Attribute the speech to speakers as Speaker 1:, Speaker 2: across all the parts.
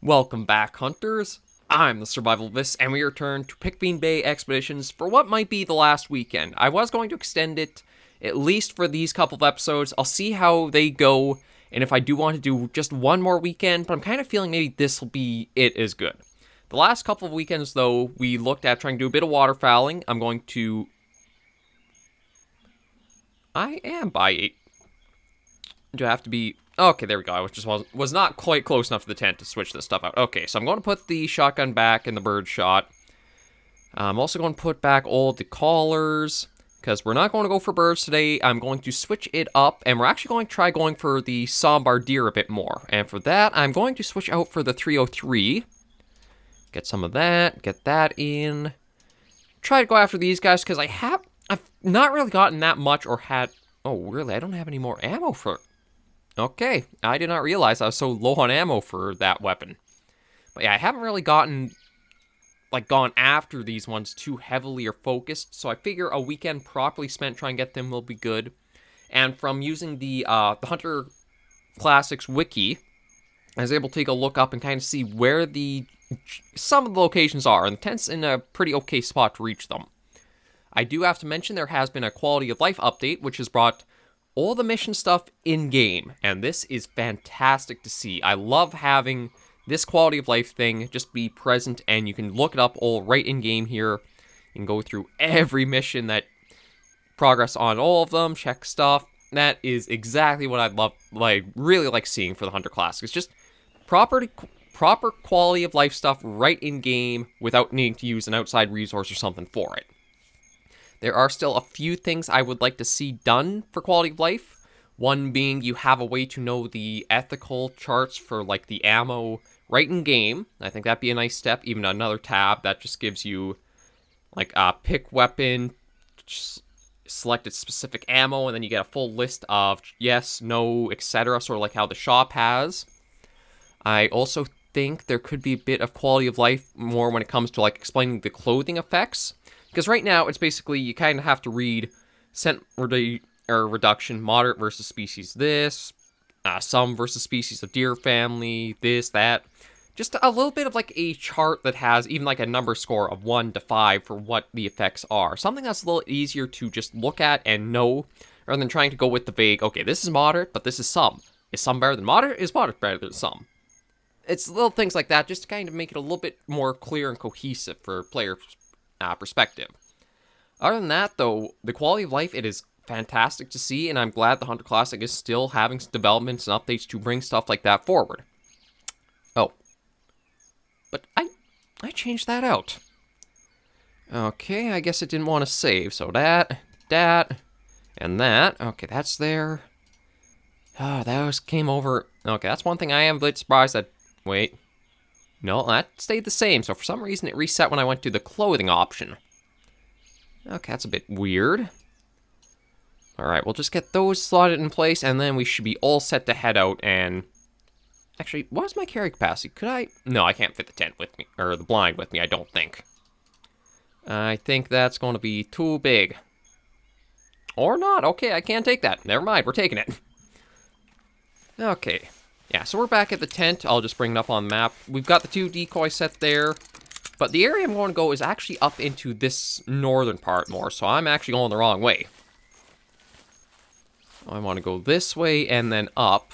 Speaker 1: Welcome back, hunters. I'm the SurvivalVis, and we return to Piccabeen Bay Expeditions for what might be the last weekend. I was going to extend it, at least for these couple of episodes. I'll see how they go, and if I do want to do just one more weekend, but I'm kind of feeling maybe this will be it as good. The last couple of weekends, though, we looked at trying to do a bit of waterfowling. I'm going to... I am by 8. Do I have to be... Okay, there we go. I was not quite close enough to the tent to switch this stuff out. Okay, so I'm going to put the shotgun back in the bird shot. I'm also going to put back all the collars, because we're not going to go for birds today. I'm going to switch it up, and we're actually going to try going for the Sambar Deer a bit more. And for that, I'm going to switch out for the 303. Get some of that, get that in. Try to go after these guys, because I've not really gotten that much or had... Oh, really? I don't have any more ammo for... Okay, I did not realize I was so low on ammo for that weapon. But yeah, I haven't really gone after these ones too heavily or focused, so I figure a weekend properly spent trying to get them will be good. And from using the Hunter Classics wiki, I was able to take a look up and kind of see where some of the locations are, and the tent's in a pretty okay spot to reach them. I do have to mention there has been a quality of life update, which has brought all the mission stuff in-game, and this is fantastic to see. I love having this quality of life thing just be present, and you can look it up all right in-game here. You can go through every mission, that progress on all of them, check stuff. That is exactly what I'd love, really like seeing for the Hunter Classic. It's just proper quality of life stuff right in-game without needing to use an outside resource or something for it. There are still a few things I would like to see done for quality of life. One being you have a way to know the ethical charts for like the ammo right in game. I think that'd be a nice step. Even another tab that just gives you like a pick weapon, selected specific ammo, and then you get a full list of yes, no, etc. Sort of like how the shop has. I also think there could be a bit of quality of life more when it comes to like explaining the clothing effects. Because right now, it's basically, you kind of have to read scent reduction, moderate versus species this, some versus species of deer family, this, that. Just a little bit of like a chart that has even like a number score of 1 to 5 for what the effects are. Something that's a little easier to just look at and know, rather than trying to go with the vague, okay, this is moderate, but this is some. Is some better than moderate? Is moderate better than some? It's little things like that, just to kind of make it a little bit more clear and cohesive for players' perspective. Other than that, though, the quality of life, it is fantastic to see, and I'm glad the Hunter Classic is still having developments and updates to bring stuff like that forward. Oh. But I changed that out. Okay, I guess it didn't want to save, so that, and that. Okay, that's there. Oh, that came over. Okay, that's one thing I am a bit surprised that... Wait. No, that stayed the same, so for some reason it reset when I went to the clothing option. Okay, that's a bit weird. Alright, we'll just get those slotted in place, and then we should be all set to head out, and... Actually, what is my carry capacity? Could I... No, I can't fit the tent with me, or the blind with me, I don't think. I think that's going to be too big. Or not, okay, I can't take that. Never mind, we're taking it. Okay. Yeah, so we're back at the tent. I'll just bring it up on the map. We've got the 2 decoys set there. But the area I'm going to go is actually up into this northern part more, so I'm actually going the wrong way. I want to go this way and then up.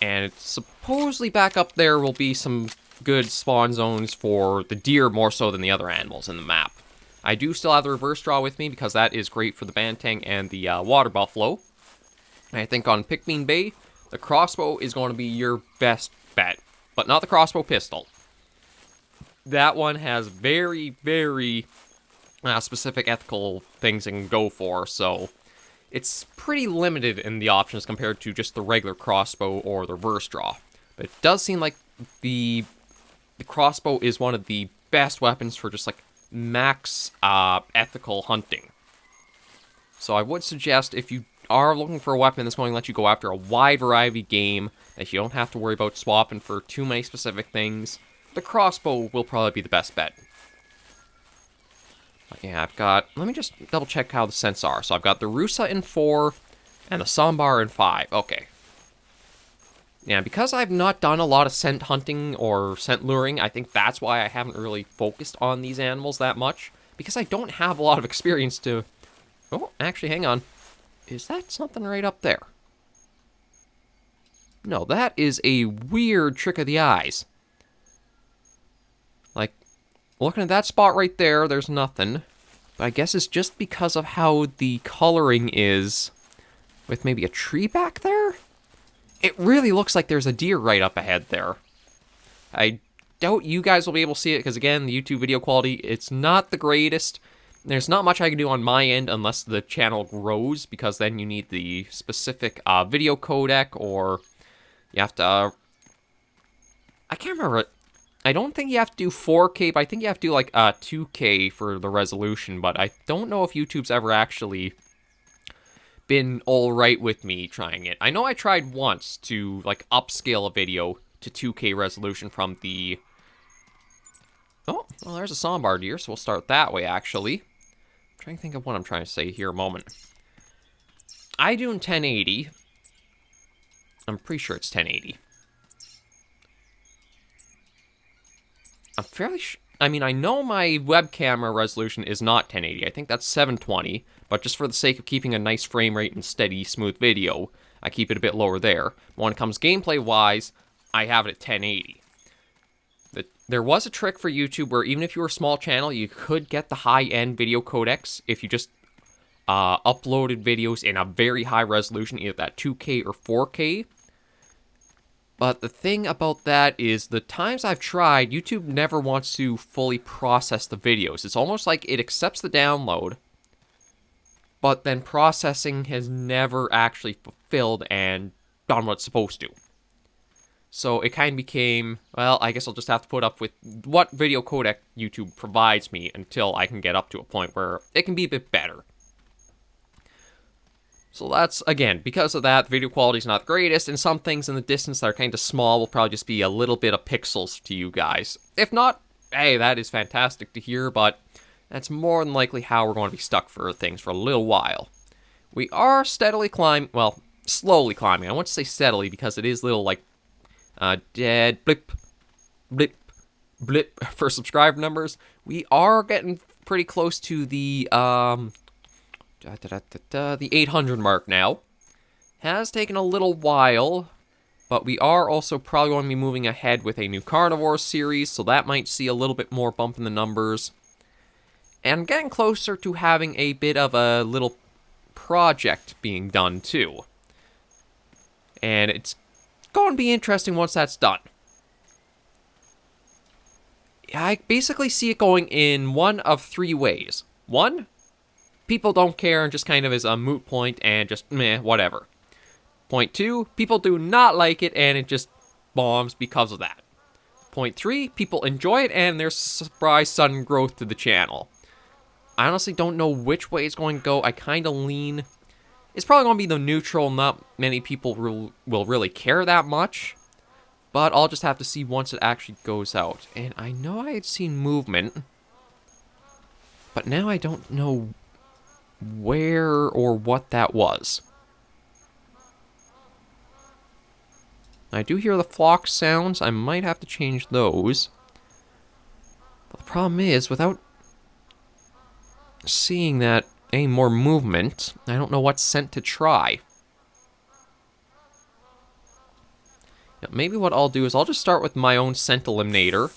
Speaker 1: And supposedly back up there will be some good spawn zones for the deer more so than the other animals in the map. I do still have the reverse draw with me because that is great for the banteng and the water buffalo. And I think on Piccabeen Bay, the crossbow is going to be your best bet, but not the crossbow pistol. That one has very, very specific ethical things it can go for, so it's pretty limited in the options compared to just the regular crossbow or the reverse draw. But it does seem like the crossbow is one of the best weapons for just like max ethical hunting. So I would suggest if you are looking for a weapon that's going to let you go after a wide variety of game, that you don't have to worry about swapping for too many specific things, the crossbow will probably be the best bet. But yeah, I've got... Let me just double check how the scents are. So I've got the Russa in 4 and the Sambar in 5. Okay. Yeah, because I've not done a lot of scent hunting or scent luring, I think that's why I haven't really focused on these animals that much. Because I don't have a lot of experience to... Oh, actually, hang on. Is that something right up there? No, that is a weird trick of the eyes. Like, looking at that spot right there, there's nothing. But I guess it's just because of how the coloring is with maybe a tree back there? It really looks like there's a deer right up ahead there. I doubt you guys will be able to see it because, again, the YouTube video quality, it's not the greatest. There's not much I can do on my end unless the channel grows, because then you need the specific video codec, or you have to... I can't remember. I don't think you have to do 4K, but I think you have to do like 2K for the resolution, but I don't know if YouTube's ever actually been alright with me trying it. I know I tried once to like upscale a video to 2K resolution from the... Oh, well, there's a Sambar deer, so we'll start that way, actually. I'm trying to think of what I'm trying to say here a moment. I do in 1080. I'm pretty sure it's 1080. I'm fairly sure... I mean, I know my web camera resolution is not 1080. I think that's 720, but just for the sake of keeping a nice frame rate and steady, smooth video, I keep it a bit lower there. But when it comes gameplay-wise, I have it at 1080. There was a trick for YouTube where even if you were a small channel, you could get the high-end video codecs if you just uploaded videos in a very high resolution, either that 2K or 4K. But the thing about that is, the times I've tried, YouTube never wants to fully process the videos. It's almost like it accepts the download, but then processing has never actually fulfilled and done what it's supposed to. So it kind of became, well, I guess I'll just have to put up with what video codec YouTube provides me until I can get up to a point where it can be a bit better. So that's, again, because of that, video quality is not the greatest, and some things in the distance that are kind of small will probably just be a little bit of pixels to you guys. If not, hey, that is fantastic to hear, but that's more than likely how we're going to be stuck for things for a little while. We are steadily climbing, well, slowly climbing. I want to say steadily because it is little, like, dead blip, blip, blip for subscriber numbers. We are getting pretty close to the 800 mark now. Has taken a little while, but we are also probably going to be moving ahead with a new carnivore series, so that might see a little bit more bump in the numbers. And I'm getting closer to having a bit of a little project being done too. And it's going to be interesting once that's done. I basically see it going in one of three ways. One, people don't care and just kind of is a moot point and just meh, whatever. Point two, people do not like it and it just bombs because of that. Point three, people enjoy it and there's surprise sudden growth to the channel. I honestly don't know which way it's going to go. I kind of lean... It's probably going to be the neutral. Not many people will really care that much. But I'll just have to see once it actually goes out. And I know I had seen movement. But now I don't know where or what that was. I do hear the flock sounds. I might have to change those. But the problem is, without seeing that any more movement, I don't know what scent to try. Now, maybe what I'll do is I'll just start with my own scent eliminator.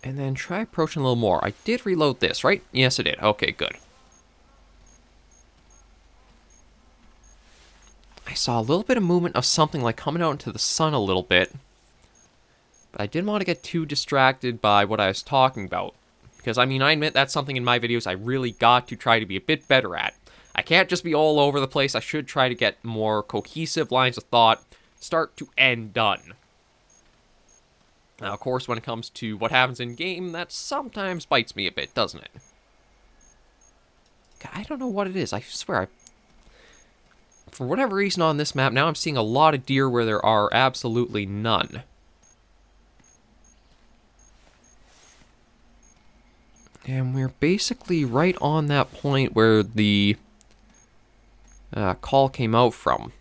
Speaker 1: And then try approaching a little more. I did reload this, right? Yes, I did. Okay, good. I saw a little bit of movement of something like coming out into the sun a little bit. But I didn't want to get too distracted by what I was talking about. Because, I mean, I admit that's something in my videos I really got to try to be a bit better at. I can't just be all over the place. I should try to get more cohesive lines of thought, start to end done. Now, of course, when it comes to what happens in-game, that sometimes bites me a bit, doesn't it? God, I don't know what it is. I swear, for whatever reason on this map, now I'm seeing a lot of deer where there are absolutely none. And we're basically right on that point where the call came out from.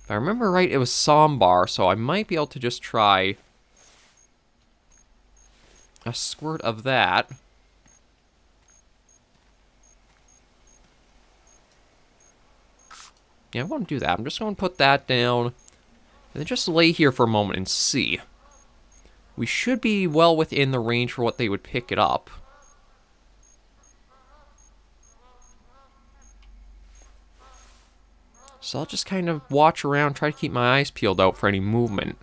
Speaker 1: If I remember right, it was Sambar, so I might be able to just try a squirt of that. Yeah, I'm going to do that. I'm just going to put that down and then just lay here for a moment and see. We should be well within the range for what they would pick it up. So I'll just kind of watch around, try to keep my eyes peeled out for any movement.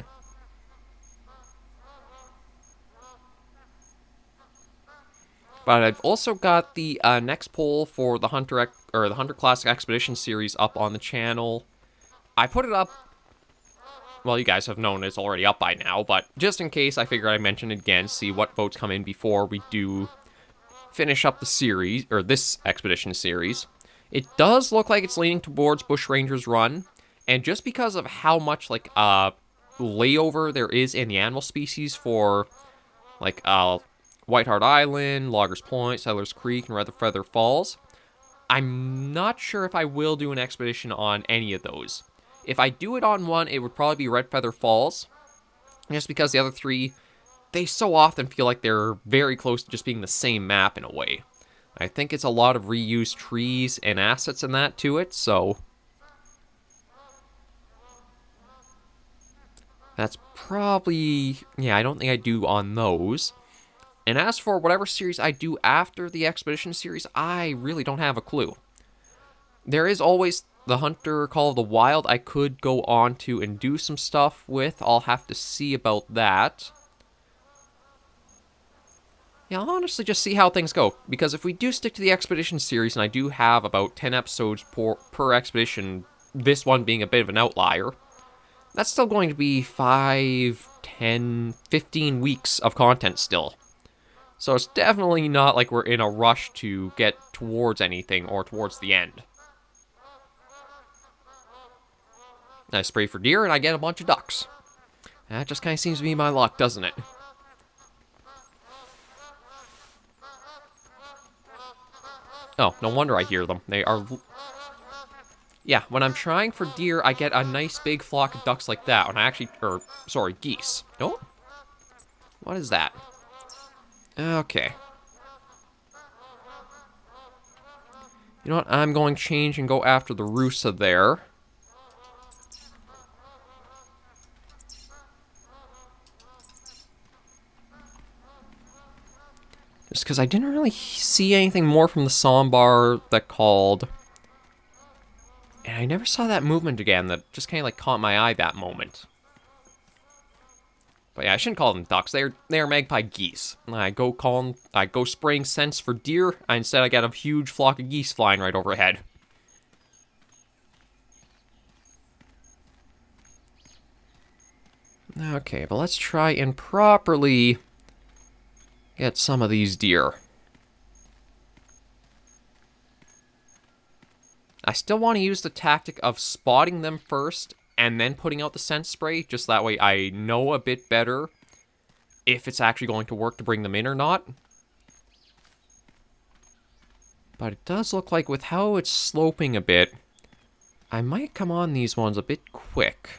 Speaker 1: But I've also got the next poll for the Hunter Classic Expedition series up on the channel. I put it up. Well, you guys have known it's already up by now, but just in case, I figured I'd mention it again, see what votes come in before we do finish up the series, or this expedition series. It does look like it's leaning towards Bushrangers Run, and just because of how much, like, layover there is in the animal species for, like, White Hart Island, Loggers Point, Settlers Creek, and Red Feather Falls, I'm not sure if I will do an expedition on any of those. If I do it on one, it would probably be Red Feather Falls, just because the other three, they so often feel like they're very close to just being the same map in a way. I think it's a lot of reused trees and assets in that to it, so that's probably, yeah, I don't think I do on those. And as for whatever series I do after the Expedition series, I really don't have a clue. There is always the Hunter Call of the Wild I could go on to and do some stuff with. I'll have to see about that. Yeah, I'll honestly just see how things go, because if we do stick to the Expedition series, and I do have about 10 episodes per expedition, this one being a bit of an outlier, that's still going to be 5, 10, 15 weeks of content still. So it's definitely not like we're in a rush to get towards anything or towards the end. I spray for deer and I get a bunch of ducks. That just kind of seems to be my luck, doesn't it? Oh, no wonder I hear them. They are... Yeah, when I'm trying for deer, I get a nice big flock of ducks like that. When I actually... sorry, geese. Oh? What is that? Okay. You know what? I'm going to change and go after the Russa there. Just because I didn't really see anything more from the Sambar that called. And I never saw that movement again that just kind of like caught my eye that moment. But yeah, I shouldn't call them ducks. They are magpie geese. I go spraying scents for deer. Instead, I got a huge flock of geese flying right overhead. Okay, but let's try and properly get some of these deer. I still want to use the tactic of spotting them first and then putting out the scent spray, just that way I know a bit better if it's actually going to work to bring them in or not. But it does look like with how it's sloping a bit, I might come on these ones a bit quick.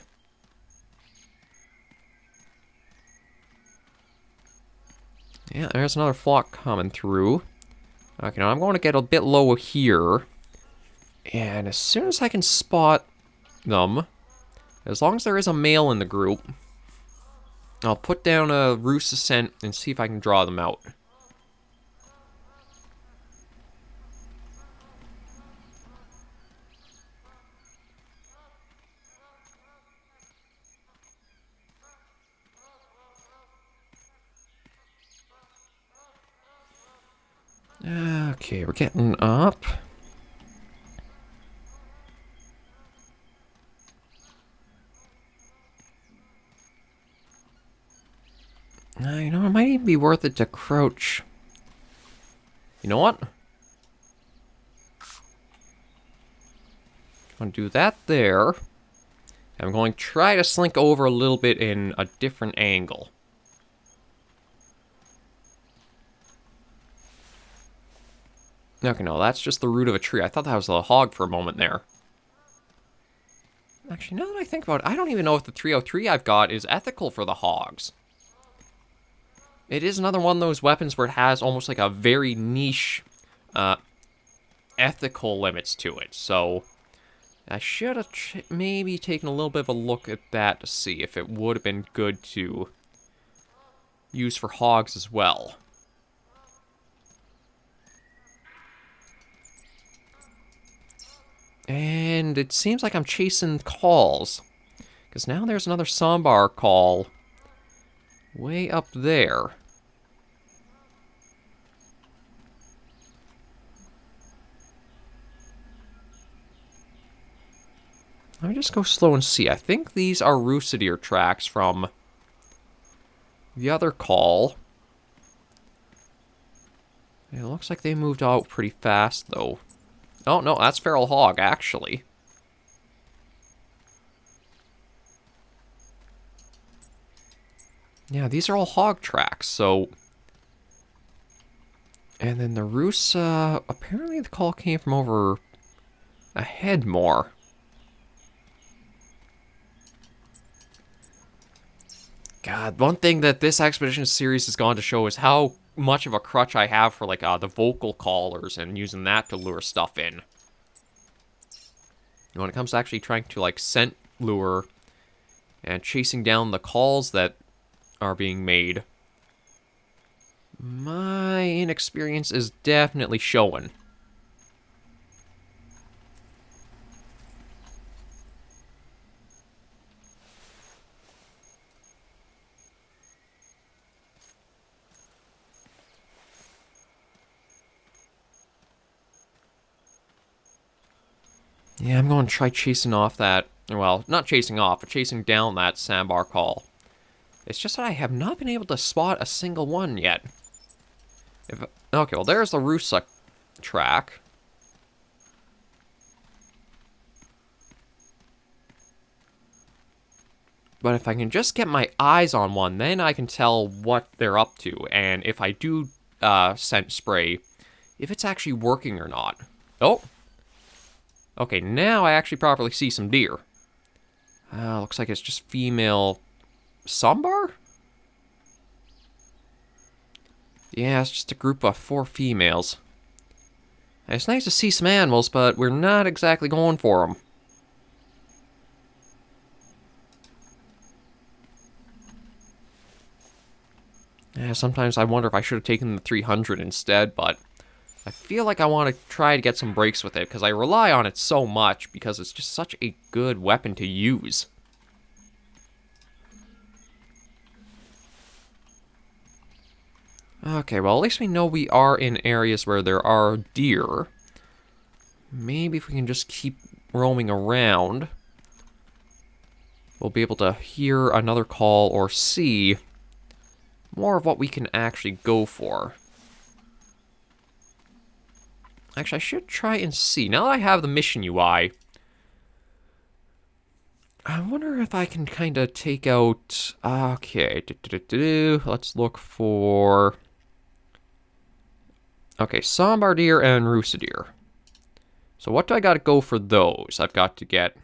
Speaker 1: Yeah, there's another flock coming through. Okay, now I'm going to get a bit lower here. And as soon as I can spot them, as long as there is a male in the group, I'll put down a Russa scent and see if I can draw them out. Okay, we're getting up. You know, it might even be worth it to crouch. You know what? I'm going to do that there. I'm going to try to slink over a little bit in a different angle. Okay, no, that's just the root of a tree. I thought that was a hog for a moment there. Actually, now that I think about it, I don't even know if the 303 I've got is ethical for the hogs. It is another one of those weapons where it has almost like a very niche ethical limits to it. So I should have maybe taken a little bit of a look at that to see if it would have been good to use for hogs as well. And it seems like I'm chasing calls. Because now there's another Sambar call way up there. Let me just go slow and see. I think these are Russa Deer tracks from the other call. It looks like they moved out pretty fast, though. Oh, no, that's Feral Hog, actually. Yeah, these are all hog tracks, so... And then the Russa... Apparently the call came from over ahead more. God, one thing that this expedition series has gone to show is how much of a crutch I have for, like, the vocal callers and using that to lure stuff in. And when it comes to actually trying to, like, scent lure and chasing down the calls that are being made, my inexperience is definitely showing. Yeah, I'm going to try chasing off that, well, not chasing off, but chasing down that Sambar call. It's just that I have not been able to spot a single one yet. Okay, well, there's the Russa track. But if I can just get my eyes on one, then I can tell what they're up to. And if I do scent spray, if it's actually working or not. Oh. Okay, now I actually properly see some deer. Looks like it's just female Sambar? Yeah, it's just a group of 4 females. It's nice to see some animals, but we're not exactly going for them. Yeah, sometimes I wonder if I should have taken the 300 instead, but I feel like I want to try to get some breaks with it, because I rely on it so much, because it's just such a good weapon to use. Okay, well, at least we know we are in areas where there are deer. Maybe if we can just keep roaming around, we'll be able to hear another call or see more of what we can actually go for. Actually, I should try and see. Now that I have the mission UI, I wonder if I can kind of take out... Okay, let's look for... Okay, Sambar Deer and Russa Deer. So what do I got to go for those? I've got to get...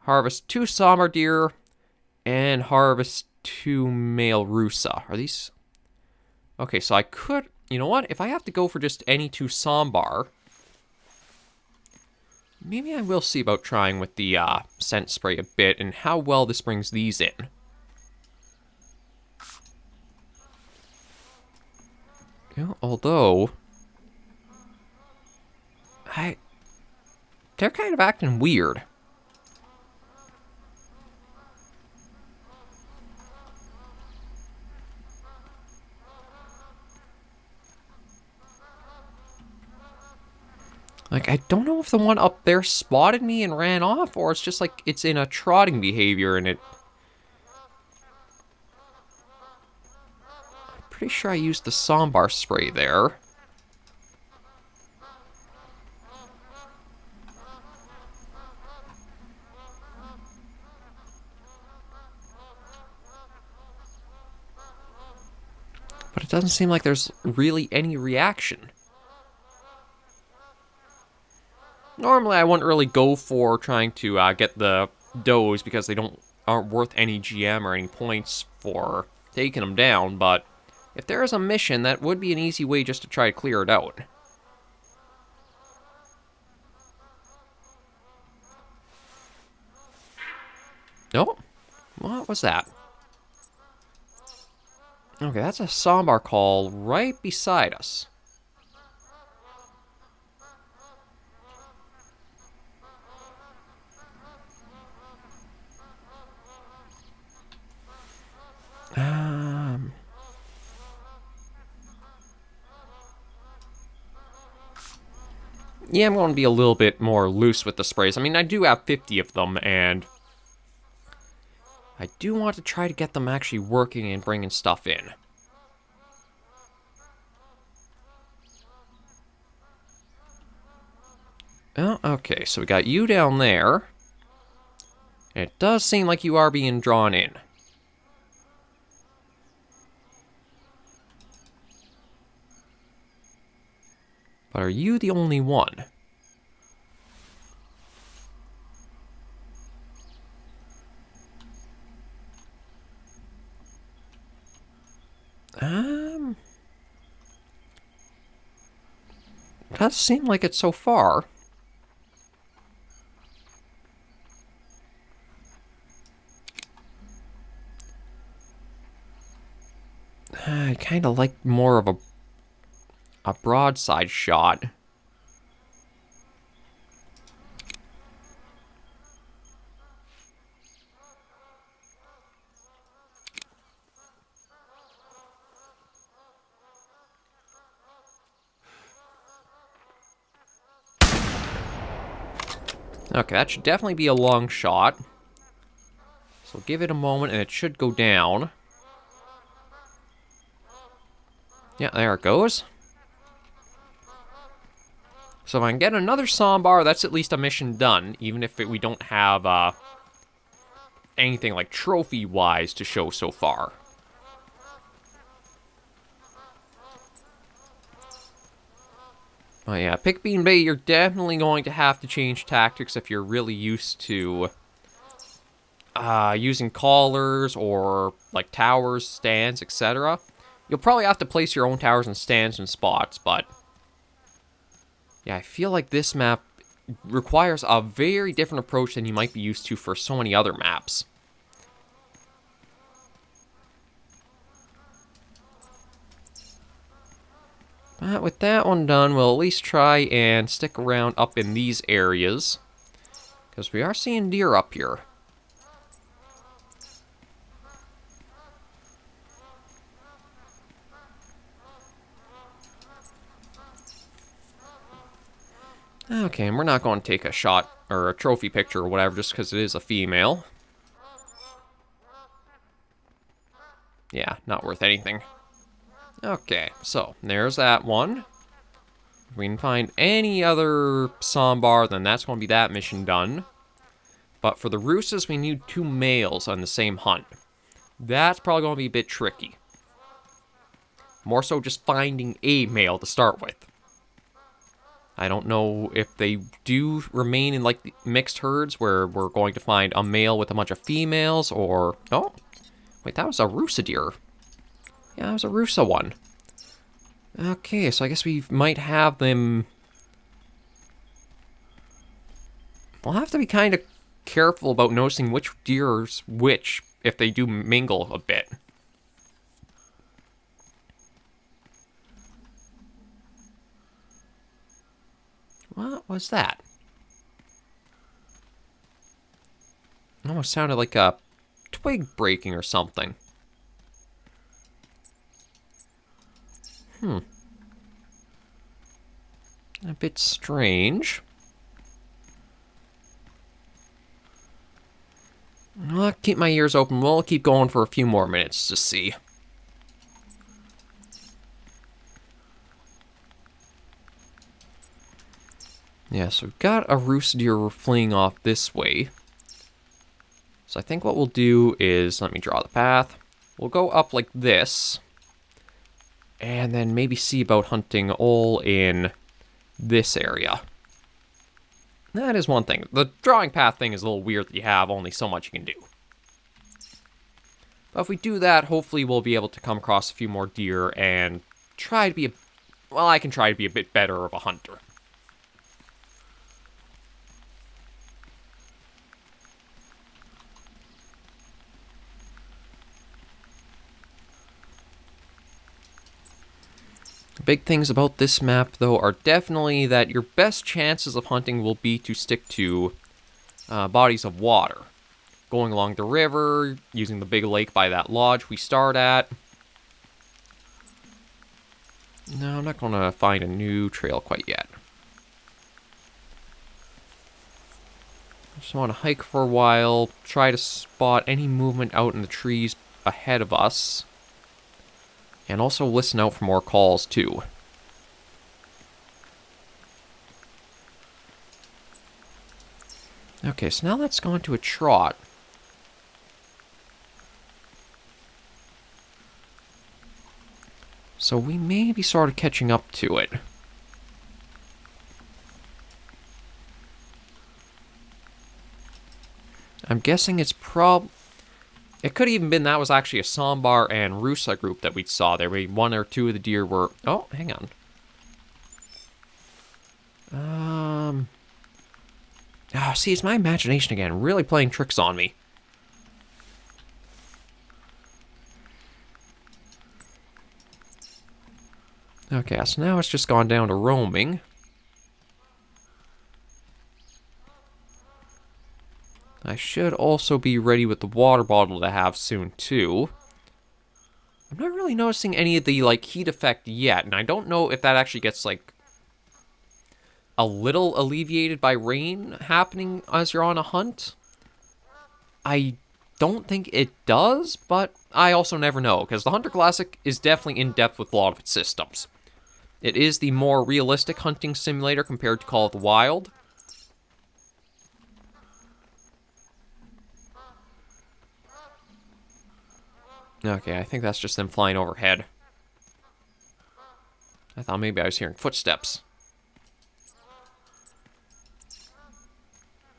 Speaker 1: Harvest 2 Sambar Deer and harvest 2 male Russa. Are these... Okay, so I could... You know what? If I have to go for just any 2 Sambar, maybe I will see about trying with the scent spray a bit and how well this brings these in. You know, although... They're kind of acting weird. Like, I don't know if the one up there spotted me and ran off, or it's just like it's in a trotting behavior and it... I'm pretty sure I used the Sambar spray there. But it doesn't seem like there's really any reaction. Normally, I wouldn't really go for trying to get the does because they aren't worth any GM or any points for taking them down, but if there is a mission, that would be an easy way just to try to clear it out. Oh, what was that? Okay, that's a Sambar call right beside us. Yeah, I'm going to be a little bit more loose with the sprays. I mean, I do have 50 of them, and I do want to try to get them actually working and bringing stuff in. Oh, okay, so we got you down there. And it does seem like you are being drawn in. But are you the only one? Does seem like it so far. I kind of like more of a broadside shot. Okay, that should definitely be a long shot. So give it a moment and it should go down. Yeah, there it goes. So if I can get another Sambar, that's at least a mission done, even if we don't have anything like trophy-wise to show so far. Oh yeah, Piccabeen Bay, you're definitely going to have to change tactics if you're really used to using callers or like towers, stands, etc. You'll probably have to place your own towers and stands and spots, but yeah, I feel like this map requires a very different approach than you might be used to for so many other maps. But with that one done, we'll at least try and stick around up in these areas, because we are seeing deer up here. Okay, and we're not going to take a shot or a trophy picture or whatever just because it is a female. Yeah, not worth anything. Okay, so there's that one. If we can find any other Sambar, then that's going to be that mission done. But for the Russas, we need 2 males on the same hunt. That's probably going to be a bit tricky. More so just finding a male to start with. I don't know if they do remain in like the mixed herds where we're going to find a male with a bunch of females or... Oh, wait, that was a Russa Deer. Yeah, that was a Russa one. Okay, so I guess we might have them... We'll have to be kind of careful about noticing which deer's which if they do mingle a bit. What was that? It almost sounded like a twig breaking or something. A bit strange. I'll keep my ears open. We'll keep going for a few more minutes to see. Yeah, so we've got a Russa Deer fleeing off this way. So I think what we'll do is, let me draw the path. We'll go up like this. And then maybe see about hunting all in this area. That is one thing. The drawing path thing is a little weird that you have only so much you can do. But if we do that, hopefully we'll be able to come across a few more deer and try to be well, I can try to be a bit better of a hunter. Big things about this map, though, are definitely that your best chances of hunting will be to stick to bodies of water. Going along the river, using the big lake by that lodge we start at. No, I'm not going to find a new trail quite yet. I just want to hike for a while, try to spot any movement out in the trees ahead of us. And also listen out for more calls, too. Okay, so now that's gone to a trot. So we may be sort of catching up to it. I'm guessing it's It could have even been that was actually a Sambar and Russa group that we saw there. Maybe one or two of the deer were... Oh, hang on. Oh, see, it's my imagination again. Really playing tricks on me. Okay, so now it's just gone down to roaming. I should also be ready with the water bottle to have soon, too. I'm not really noticing any of the, heat effect yet, and I don't know if that actually gets, a little alleviated by rain happening as you're on a hunt. I don't think it does, but I also never know, because the Hunter Classic is definitely in-depth with a lot of its systems. It is the more realistic hunting simulator compared to Call of the Wild. Okay, I think that's just them flying overhead. I thought maybe I was hearing footsteps.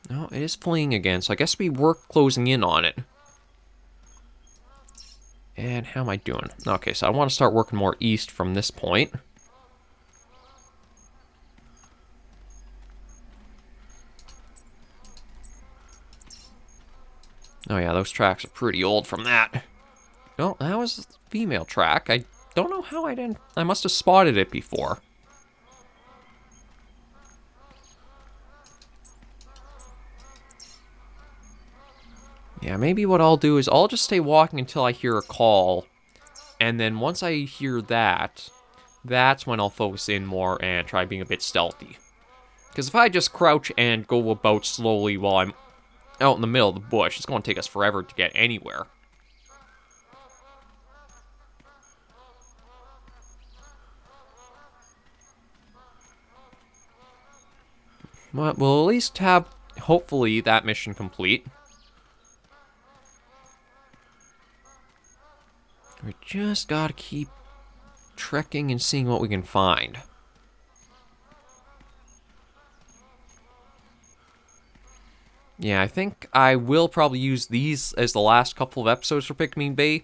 Speaker 1: No, it is fleeing again, so I guess we were closing in on it. And how am I doing? Okay, so I want to start working more east from this point. Oh yeah, those tracks are pretty old from that. No, that was a female track. I don't know how I didn't... I must have spotted it before. Yeah, maybe what I'll do is I'll just stay walking until I hear a call. And then once I hear that, that's when I'll focus in more and try being a bit stealthy. Because if I just crouch and go about slowly while I'm out in the middle of the bush, it's going to take us forever to get anywhere. Well, we'll at least have, hopefully, that mission complete. We just gotta keep trekking and seeing what we can find. Yeah, I think I will probably use these as the last couple of episodes for Piccabeen Bay.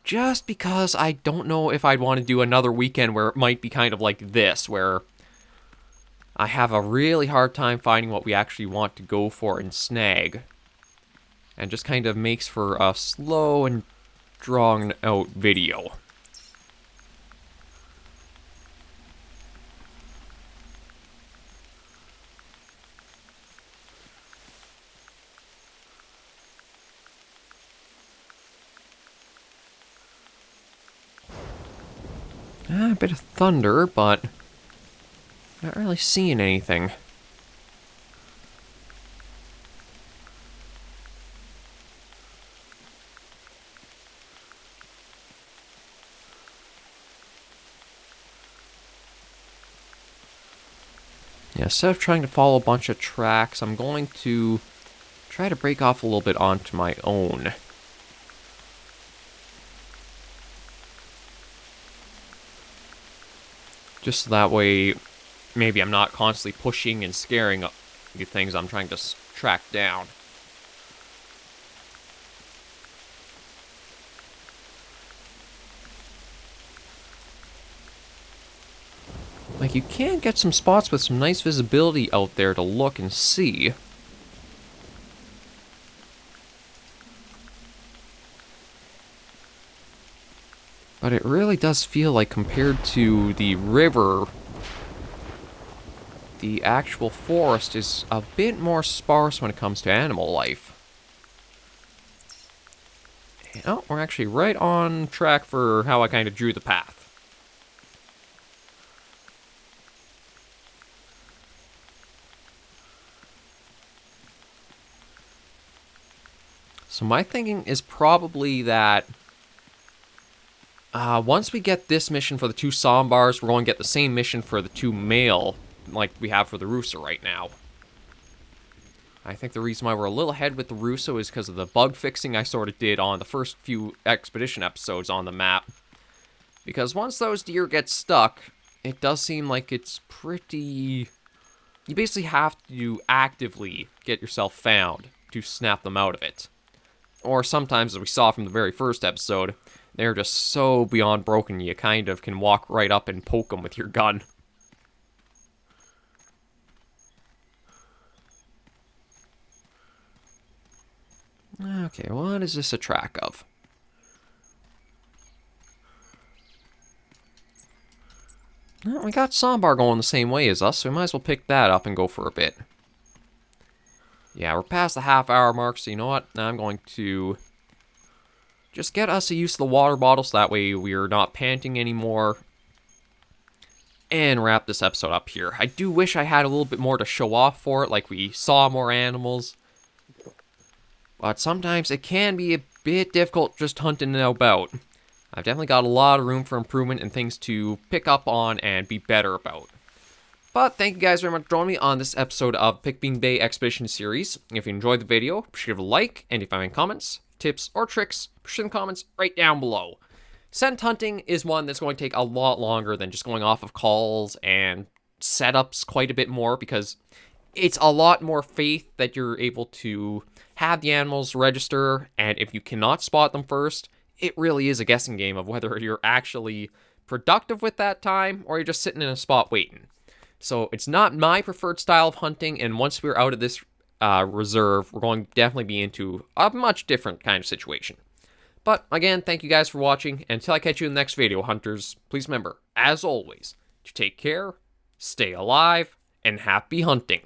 Speaker 1: Just because I don't know if I'd want to do another weekend where it might be kind of like this, where I have a really hard time finding what we actually want to go for and snag. And just kind of makes for a slow and drawn out video. A bit of thunder, but not really seeing anything. Yeah, instead of trying to follow a bunch of tracks, I'm going to try to break off a little bit onto my own. Just so that way, maybe I'm not constantly pushing and scaring few things I'm trying to track down. Like, you can get some spots with some nice visibility out there to look and see. But it really does feel like, compared to the river, the actual forest is a bit more sparse when it comes to animal life. Oh, we're actually right on track for how I kind of drew the path. So my thinking is probably that once we get this mission for the 2 Sambars, we're going to get the same mission for the 2 male, like we have for the Russa right now. I think the reason why we're a little ahead with the Russa is because of the bug fixing I sort of did on the first few expedition episodes on the map. Because once those deer get stuck, it does seem like it's pretty... You basically have to actively get yourself found to snap them out of it. Or sometimes, as we saw from the very first episode, they're just so beyond broken you kind of can walk right up and poke them with your gun. Okay, what is this a track of? Well, we got Sambar going the same way as us, so we might as well pick that up and go for a bit. Yeah, we're past the half-hour mark, so you know what? Now I'm going to just get us a use of the water bottle, so that way we're not panting anymore. And wrap this episode up here. I do wish I had a little bit more to show off for it, like we saw more animals. But sometimes it can be a bit difficult just hunting about. I've definitely got a lot of room for improvement and things to pick up on and be better about. But thank you guys very much for joining me on this episode of Piccabeen Bay Expeditions series. If you enjoyed the video, be sure to give a like, and if you have any comments, tips, or tricks, be sure in the comments right down below. Scent hunting is one that's going to take a lot longer than just going off of calls and setups quite a bit more, because it's a lot more faith that you're able to have the animals register, and if you cannot spot them first, it really is a guessing game of whether you're actually productive with that time or you're just sitting in a spot waiting. So it's not my preferred style of hunting, and once we're out of this reserve, we're going to definitely be into a much different kind of situation. But again, thank you guys for watching, and until I catch you in the next video, hunters, please remember, as always, to take care, stay alive, and happy hunting.